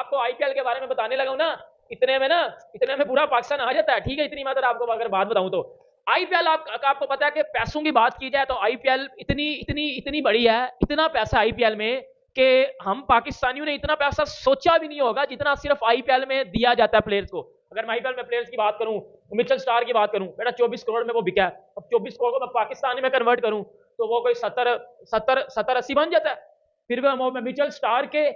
आपको आईपीएल के बारे में बताने लगा हूं ना, इतने में पूरा पाकिस्तान आ जाता है। ठीक है, इतनी मैं आपको अगर बात बताऊं तो आईपीएल आपको पता है कि पैसों की बात की जाए तो आईपीएल इतनी इतनी इतनी बड़ी है, इतना पैसा आईपीएल में कि हम पाकिस्तानियों ने इतना पैसा सोचा भी नहीं होगा जितना सिर्फ आईपीएल में दिया जाता है प्लेयर्स को। अगर मैं आईपीएल में प्लेयर्स की बात करूं, मिचेल स्टार की बात करूं, बेटा 24 करोड़ में वो बिका है। अब 24 करोड़ को मैं पाकिस्तानी में कन्वर्ट करूं तो वो कोई 70-80 बन जाता है। फिर मैं मिचेल स्टार के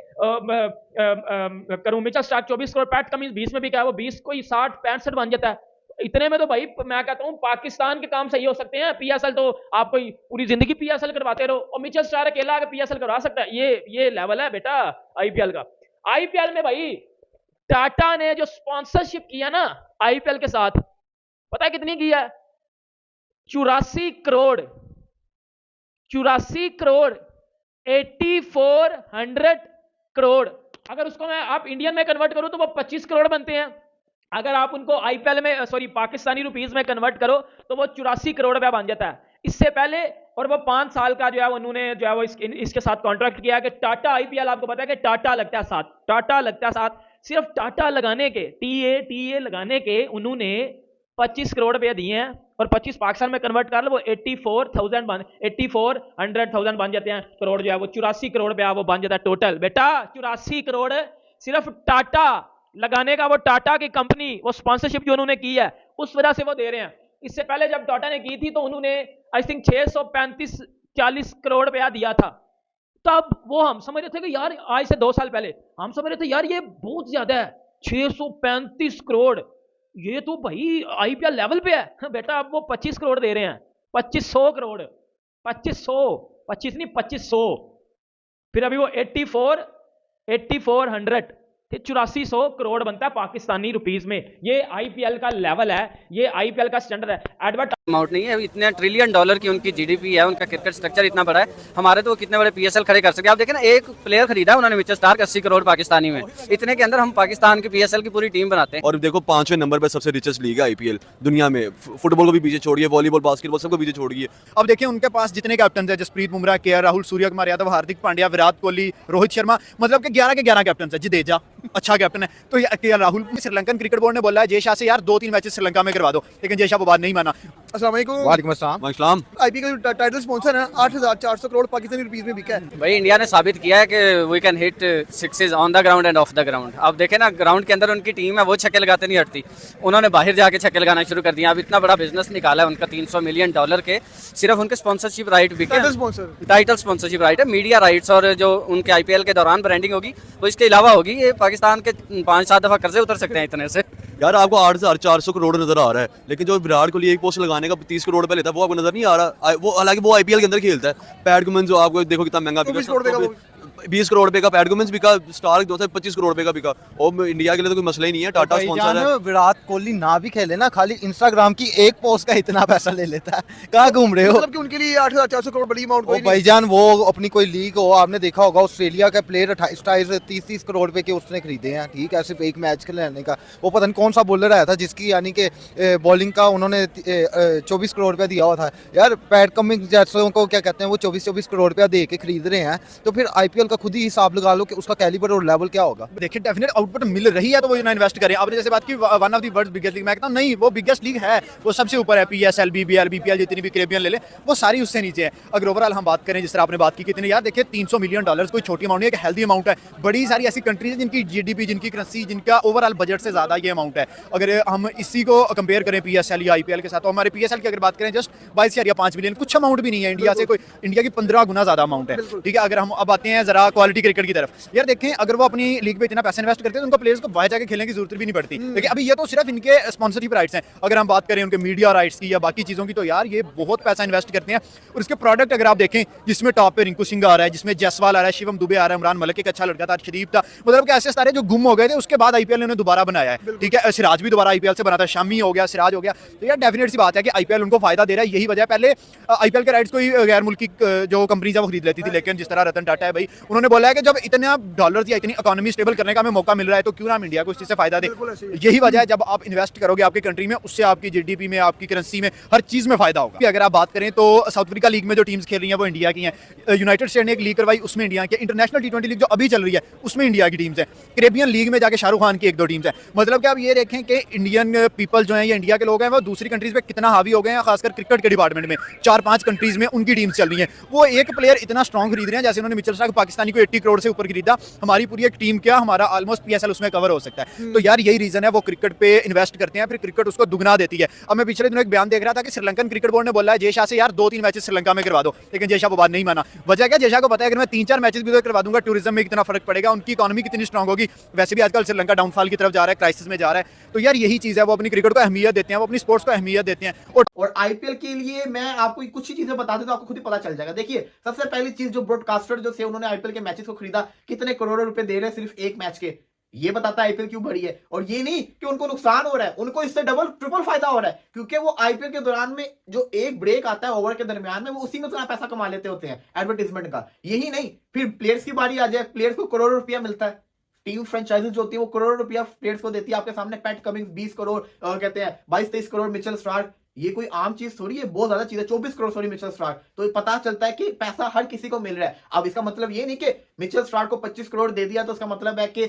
करूं, Mitchell star 24 crore, PAT Cummins 20 में बिका है, वो 20 कोई 60-65 बन जाता है। इतने में तो भाई मैं कहता हूं पाकिस्तान के काम सही हो सकते हैं। पीएसएल तो आप कोई पूरी जिंदगी पीएसएल करवाते रहो और मिचेल स्टार अकेला आके पीएसएल करवा सकता है। ये लेवल है बेटा आईपीएल का। आईपीएल में भाई टाटा ने जो स्पॉन्सरशिप किया ना आईपीएल के साथ, पता है कितनी किया? 84 करोड़, 84 करोड़। अगर उसको मैं आप इंडियन में कन्वर्ट करो तो वो 25 करोड़ बनते हैं। अगर आप उनको आईपीएल में पाकिस्तानी रुपीस में कन्वर्ट करो तो वो 84 करोड़ रुपया बन जाता है। इससे पहले और वो 5 साल का जो है उन्होंने जो है वो इसके साथ कॉन्ट्रैक्ट किया कि टाटा आईपीएल, आपको पता है कि टाटा लगता है साथ, टाटा लगता है साथ। सिर्फ टाटा लगाने के टीए लगाने के उन्होंने 25 करोड़ रुपया दिए हैं और 25 पाकिस्तान में कन्वर्ट कर लो वो 84,000 बन जाते हैं करोड़, जो है वो 84 करोड़ रुपया वो बन जाता है टोटल। बेटा 84 करोड़ सिर्फ टाटा लगाने का, वो टाटा की कंपनी, वो स्पॉन्सरशिप जो उन्होंने की है उस वजह से वो दे रहे हैं। इससे पहले जब टाटा ने की थी तो उन्होंने आई थिंक 635-40 करोड़ रुपया दिया था। तब वो हम समझ रहे थे कि यार आज से 2 साल पहले हम समझ रहे थे यार ये बहुत ज्यादा है, 635 करोड़ ये तो भाई आईपीएल लेवल पे है। बेटा अब वो 25 करोड़ दे रहे हैं, 2500 करोड़, 25 नहीं 2500। फिर अभी वो 8400 8400 करोड़ बनता है पाकिस्तानी रुपीस में। ये आईपीएल का लेवल है, ये आईपीएल का स्टैंडर्ड है। एडवर्ट अमाउंट नहीं है, इतने ट्रिलियन डॉलर की उनकी जीडीपी है, उनका क्रिकेट स्ट्रक्चर इतना बड़ा है। हमारे तो वो कितने बड़े पीएसएल खड़े कर सके। आप देखें ना, एक प्लेयर खरीदा उन्होंने मिचेल स्टार्क 80 करोड़ पाकिस्तानी में, इतने के अंदर हम पाकिस्तान की पीएसएल की पूरी टीम बनाते हैं। और देखो 5वें नंबर पे सबसे रिचेस्ट लीग है आईपीएल दुनिया में। फुटबॉल को भी पीछे छोड़िए, वॉलीबॉल, बास्केटबॉल सबको पीछे छोड़िए। अब देखिए उनके पास जितने कैप्टन है, जसप्रीत बुमराह, केएल राहुल, सूर्यकुमार यादव, हार्दिक पांड्या, विराट कोहली, रोहित शर्मा, मतलब कि 11 के 11 कैप्टन है। जडेजा अच्छा कैप्टन है। तो KL Rahul, Sri Lankan cricket board ने बोला है जय शाह से यार 2-3 मैचेस श्रीलंका में करवा दो, लेकिन जय शाह वो बात नहीं माना। अस्सलाम वालेकुम। वालेकुम अस्सलाम। आईपीएल का टाइटल स्पॉन्सर है, 8400 करोड़ पाकिस्तानी रुपीस में बिका है। भाई इंडिया ने साबित किया है कि we can hit sixes on the ground and off the ground. अब देखें ना, ग्राउंड के अंदर उनकी टीम है, वो छक्के लगाते नहीं हटती, उन्होंने बाहर जाके छक्के लगाना शुरू कर दिया। अब इतना बड़ा बिजनेस निकाला है उनका, $300 मिलियन के सिर्फ उनके स्पॉन्सरशिप राइट बिके। टाइटल स्पॉन्सरशिप राइट है, मीडिया राइट्स, और जो उनके आईपीएल के दौरान ब्रांडिंग होगी वो इसके अलावा होगी। ये पाकिस्तान के 5-7 दफा कर्जे उतर सकते हैं इतने से। यार आपको 8400 करोड़ नजर आ रहा है, लेकिन जो विराट कोहली एक पोस्ट लगाने का 30 करोड़ रुपए लेता है वो आपको नजर नहीं आ रहा। वो हालांकि वो आईपीएल के अंदर खेलता है। पैट कमिंस जो आपको देखो कितना महंगा बिका, 20 करोड़ रुपए का पैट कमिंस बिका, स्टार्क 25 करोड़ रुपए का बिका। और इंडिया के लिए तो कोई मसला ही नहीं है, टाटा स्पॉन्सर है। विराट कोहली ना भी खेले ना, खाली इंस्टाग्राम की एक पोस्ट का इतना पैसा ले लेता है। कहाँ घूम रहे हो? मतलब कि उनके लिए 8400 करोड़ बड़ी अमाउंट कोई नहीं। भाईजान वो अपनी कोई लीग हो, आपने देखा होगा ऑस्ट्रेलिया का प्लेयर 28-30 करोड़ रुपए के उसने खरीदे हैं। ठीक है, सिर्फ एक मैच के लेने का। वो पता नहीं कौन सा बॉलर आया था जिसकी यानी कि बॉलिंग का उन्होंने 24 करोड़ रुपया दिया हुआ था। यार पैट कमिंस जैसों को क्या कहते हैं, वो 24 करोड़ रुपया दे के खरीद रहे हैं। तो फिर आईपीएल का खुद ही हिसाब लगा लो कि उसका कैलिबर और लेवल क्या होगा। देखिए डेफिनेट आउटपुट मिल रही है तो वो ना इन्वेस्ट करें। आपने जैसे बात की one of the world biggest league, मैं कहता हूं नहीं, वो बिगेस्ट लीग है, वो सबसे ऊपर है। पीएसएल, बीबीएल, बीपीएल जितनी भी कैरेबियन ले ले, वो सारी उससे नीचे है। अगर ओवरऑल हम बात करें, जिस तरह आपने बात की कितने, यार देखिए $300 मिलियन कोई छोटी अमाउंट नहीं है, एक हेल्दी अमाउंट है। बड़ी सारी ऐसी कंट्रीज जिनकी जीडीपी, जिनकी करेंसी, जिनका ओवरऑल बजट से ज्यादा ये अमाउंट है। अगर हम इसी को कंपेयर करें पीएसएल या आईपीएल के साथ, तो हमारे पीएसएल की अगर बात करें जस्ट 22 या 5 मिलियन, कुछ अमाउंट भी नहीं है इंडिया से, कोई इंडिया की 15 गुना ज्यादा अमाउंट है। ठीक है, अगर हम अब आते हैं जरा क्वालिटी क्रिकेट की तरफ, यार देखें अगर वो अपनी लीग पे इतना पैसा इन्वेस्ट करते हैं तो उनको प्लेयर्स को बाहर जाके खेलने की जरूरत भी नहीं पड़ती। लेकिन अभी ये तो सिर्फ इनके स्पॉन्सरशिप राइट्स हैं। अगर हम बात करें उनके मीडिया राइट्स की या बाकी चीज़ों की, तो यार ये बहुत पैसा इन्वेस्ट करते हैं। और उसके प्रोडक्ट अगर आप देखें, जिसमें टॉप पे रिंकू सिंह आ रहा है, जिसमें जयसवाल आ रहा है, शिवम दुबे आ रहा है, इमरान मलिक एक अच्छा लड़का था, शरीफ था, मतलब कि ऐसे सारे जो गुम हो गए थे, उसके बाद आईपीएल ने उन्हें दोबारा बनाया है। ठीक है, सिराज भी दोबारा आईपीएल से बना था, शामी हो गया, सिराज हो गया। तो यार डेफिनेट सी बात है कि आईपीएल उनको फायदा दे रहा है। यही वजह है, पहले आईपीएल के राइट्स कोई गैर मुल्की जो कंपनीज है वो खरीद लेती थी, लेकिन जिस तरह रतन टाटा है भाई, उन्होंने बोला है कि जब इतना डॉलर या इतनी इकोनॉमी स्टेबल करने का हमें मौका मिल रहा है तो क्यों ना हम इंडिया को इस चीज़ से फायदा दे। यही वजह है जब आप इन्वेस्ट करोगे आपकी कंट्री में, उससे आपकी जीडीपी में, आपकी करेंसी में, हर चीज़ में फायदा होगा। अगर आप बात करें तो साउथ अफ्रीका लीग में जो टीम्स खेल रही हैं वो इंडिया की हैं। यूनाइटेड स्टेट ने एक लीग करवाई, उसमें इंडिया की। इंटरनेशनल T20 लीग जो अभी चल रही है उसमें इंडिया की टीम्स हैं। कैरेबियन लीग में जाके शाहरुख खान की 1-2 टीम्स हैं। मतलब कि आप ये देखें कि इंडियन पीपल जो हैं या इंडिया के लोग हैं वो दूसरी कंट्रीज पे कितना हावी हो गए हैं, खासकर क्रिकेट के डिपार्टमेंट में। 4-5 कंट्रीज में उनकी टीम्स चल रही हैं। वो एक प्लेयर इतना स्ट्रॉन्ग खरीद रहे हैं, जैसे उन्होंने मिचेल स्टार्क पाकिस्तानी को 80 करोड़ से ऊपर खरीदा, हमारी पूरी एक टीम क्या, हमारा ऑलमोस्ट PSL उसमें कवर हो सकता है। तो यार यही रीजन है, वो क्रिकेट पे इन्वेस्ट करते हैं, फिर क्रिकेट उसको दुगना देती है। अब मैं पिछले दिनों एक बयान देख रहा था कि श्रीलंकन क्रिकेट बोर्ड ने बोला है जय शाह से यार 2-3 मैचेस श्रीलंका में करवा दो, लेकिन जय शाह वो बात नहीं माना। वजह क्या, जय शाह को पता है अगर मैं 3-4 मैचेस भी करवा दूंगा टूरिज्म में कितना फर्क पड़ेगा, उनकी इकोनॉमी कितनी स्ट्रांग होगी। वैसे भी आजकल श्रीलंका डाउनफॉल की तरफ जा रहा है, क्राइसिस में जा रहा है। तो यार यही चीज़ है, वो अपनी क्रिकेट को अहमियत देते हैं, वो अपनी स्पोर्ट्स को अहमियत देते हैं। और आईपीएल के लिए मैं आपको कुछ ही चीजें बता दूं तो आपको खुद ही पता चल जाएगा। देखिए सबसे पहली चीज, जो ब्रॉडकास्टर जो थे उन्होंने आईपीएल के मैचेस को खरीदा, कितने करोड़ों रुपए दे रहे हैं सिर्फ एक मैच के, ये बताता है आईपीएल क्यों बढ़ी है। और ये नहीं कि उनको नुकसान हो रहा है, उनको इससे डबल ट्रिपल फायदा हो रहा है, क्योंकि वो आईपीएल के दौरान में जो एक ब्रेक आता है ओवर के दरमियान में, वो उसी में उतना पैसा कमा लेते होते हैं एडवर्टीजमेंट का। यही नहीं, फिर प्लेयर्स की बारी आ जाए, प्लेयर्स को करोड़ों रुपया मिलता है। टीम फ्रेंचाइजीज जो होती है वो करोड़ों रुपया प्लेयर्स को देती है। आपके सामने पैट कमिंग्स 20 करोड़ कहते हैं, 22-23 करोड़ मिचेल स्टार्क, ये कोई आम चीज थोड़ी है, बहुत ज्यादा चीज है। 24 करोड़ सॉरी मिचेल स्टार्क। तो पता चलता है कि पैसा हर किसी को मिल रहा है। अब इसका मतलब ये नहीं कि मिचेल स्टार्क को 25 करोड़ दे दिया तो उसका मतलब है कि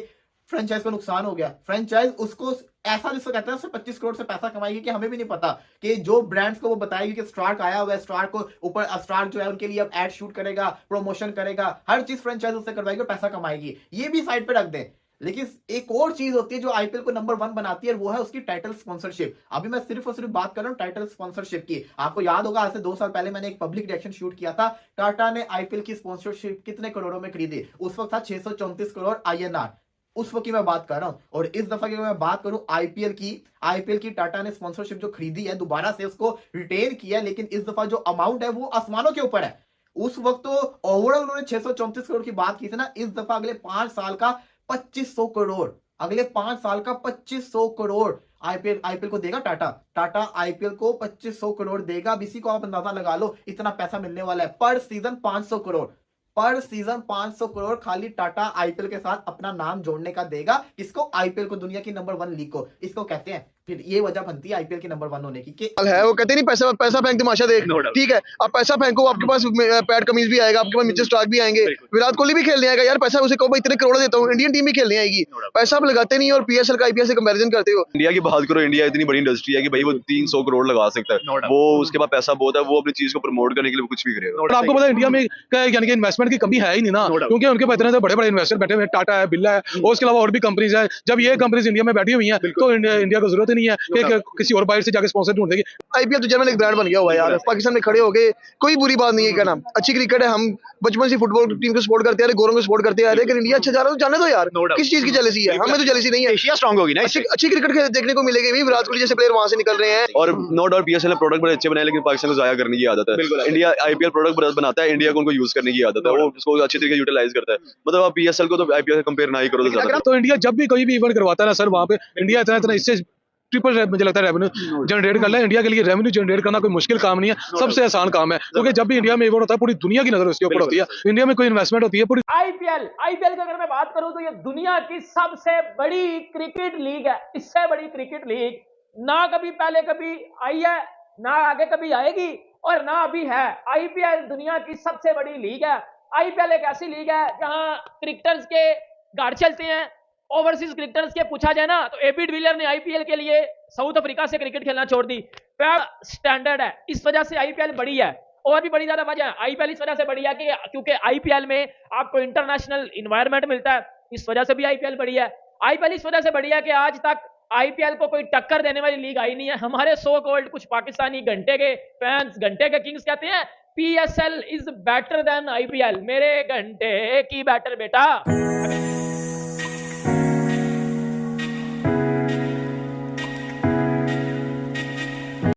फ्रेंचाइज को नुकसान हो गया। फ्रेंचाइज उसको ऐसा जिसको कहते हैं उससे 25 करोड़ से पैसा कमाएगी कि हमें भी नहीं पता, कि जो ब्रांड्स को वो बताएगी कि स्टार्क आया हुआ है, स्टार्क को ऊपर स्टार्क जो है उनके लिए अब एड शूट करेगा, प्रमोशन करेगा, हर चीज फ्रेंचाइज उससे करवाएगी और पैसा कमाएगी। ये भी साइड पे रख दें। लेकिन एक और चीज होती है जो आईपीएल को नंबर 1 बनाती है, वो है उसकी टाइटल स्पॉन्सरशिप। अभी मैं सिर्फ और सिर्फ बात कर रहा हूं टाइटल स्पॉन्सरशिप की। आपको याद होगा आज से 2 साल पहले मैंने एक पब्लिक रिएक्शन शूट किया था। टाटा ने आईपीएल की स्पॉन्सरशिप कितने करोड़ों में खरीदी, उस वक्त था 634 करोड़ INR। उस वक्त की मैं बात कर रहा हूं। और इस दफा की मैं बात करूं आईपीएल की टाटा ने स्पॉन्सरशिप जो खरीदी है दोबारा से उसको रिटेन किया है, लेकिन इस दफा जो अमाउंट है वो आसमानों के ऊपर है। उस वक्त तो ओवरऑल उन्होंने 634 करोड़ की बात की थी ना, इस दफा अगले 5 साल का 2500 करोड़, अगले 5 साल का 2500 करोड़ आईपीएल को देगा टाटा आईपीएल को 2500 करोड़ देगा। अब इसी को आप अंदाजा लगा लो, इतना पैसा मिलने वाला है। पर सीजन 500 करोड़, पर सीजन 500 करोड़ खाली टाटा आईपीएल के साथ अपना नाम जोड़ने का देगा। किसको? आईपीएल को, दुनिया की नंबर 1 लीग को। इसको कहते हैं, फिर ये वजह बनती है आईपीएल की नंबर 1 होने की। है वो कहते नहीं पैसा फेंक तमाशा देख, ठीक है। आप पैसा फेंको, आपके पास पैट कमीज भी आएगा, आपके पास मिचेल स्टार्क भी आएंगे, विराट कोहली भी खेलने आएगा। यार पैसा उसे कहो इतने करोड़ देता हूँ, इंडियन टीम भी खेलने आएगी। पैसा आप लगाते नहीं और PSL का IPL से कंपैरिजन करते हो। इंडिया की बात करो, इंडिया इतनी बड़ी इंडस्ट्री है कि भाई वो 300 करोड़ लगा सकता है। वो उसके पास पैसा बहुत है, वो अपनी चीज को प्रमोट करने के लिए कुछ भी करेगा। और आपको पता है इंडिया में यानी कि इन्वेस्टमेंट की कमी है ही नहीं ना, क्योंकि उनके पास इतने बड़े बड़े इन्वेस्टर बैठे हुए हैं, टाटा है, बिरला है, और उसके अलावा और भी कंपनीज है। जब ये कंपनीज इंडिया में बैठी हुई हैं तो इंडिया को जरूरत ही नहीं है कि किसी और बाहर से जाके स्पॉन्सर ढूंढेगी। IPL तो जनरल एक ब्रांड बन गया हुआ है यार, पाकिस्तान में खड़े हो गए, कोई बुरी बात नहीं है कहना। अच्छी क्रिकेट है, हम बचपन से फुटबॉल टीम को सपोर्ट करते आ रहे, गौरव को सपोर्ट करते आ रहे, लेकिन इंडिया अच्छा जा रहा है तो जाने दो यार, किस चीज की जेलसी है? हमें तो जेलसी नहीं है, एशिया स्ट्रांग होगी ना, अच्छी क्रिकेट देखने को मिलेगी। विराट कोहली जैसे प्लेयर वहां से निकल रहे हैं। और नो डाउट PSL ने प्रोडक्ट बड़े अच्छे बनाए, लेकिन पाकिस्तान को जाया करने की आदत है। इंडिया IPL प्रोडक्ट बनाता है, इंडिया को उनको यूज करने की आदत है, वो उसको अच्छी तरीके यूटिलाइज करता है। मतलब आप PSL को तो IPL से कंपेयर ना ही करो तो ज्यादा। तो इंडिया जब भी कोई भी इवेंट करवाता है ना सर, वहाँ पे इंडिया इतना इससे ट्रिपल मुझे लगता है रेवेन्यू जनरेट कर ले। इंडिया के लिए रेवेन्यू जनरेट करना कोई मुश्किल काम नहीं है, सबसे आसान काम है, क्योंकि जब भी इंडिया में इवेंट होता है पूरी दुनिया की नजर उसके ऊपर होती है। इंडिया में कोई इन्वेस्टमेंट होती है पूरी। आईपीएल की अगर मैं बात करूं तो ये दुनिया की सबसे बड़ी क्रिकेट लीग है। इससे बड़ी क्रिकेट लीग ना कभी पहले कभी आई है, ना आगे कभी आएगी, और ना अभी है। आईपीएल दुनिया की सबसे बड़ी लीग है। आईपीएल एक ऐसी लीग है जहां क्रिकेटर्स के गाड़ चलते हैं। ओवरसीज क्रिकेटर्स के पूछा जाए ना तो एबी डिविलियर ने आईपीएल के लिए साउथ अफ्रीका से क्रिकेट खेलना छोड़ दी। स्टैंडर्ड है, इस वजह से आईपीएल बड़ी है। और भी बड़ी ज्यादा वजह है, आईपीएल इस वजह से बड़ी है कि क्योंकि आईपीएल में आपको इंटरनेशनल इन्वायरमेंट मिलता है, इस वजह से भी आईपीएल बड़ी है। आईपीएल इस वजह से बड़ी है कि आज तक आईपीएल को कोई टक्कर देने वाली लीग आई नहीं है। हमारे सो कॉल्ड कुछ पाकिस्तानी घंटे के फैंस, घंटे के किंग्स कहते हैं PSL is better than IPL. मेरे घंटे की बैटर बेटा।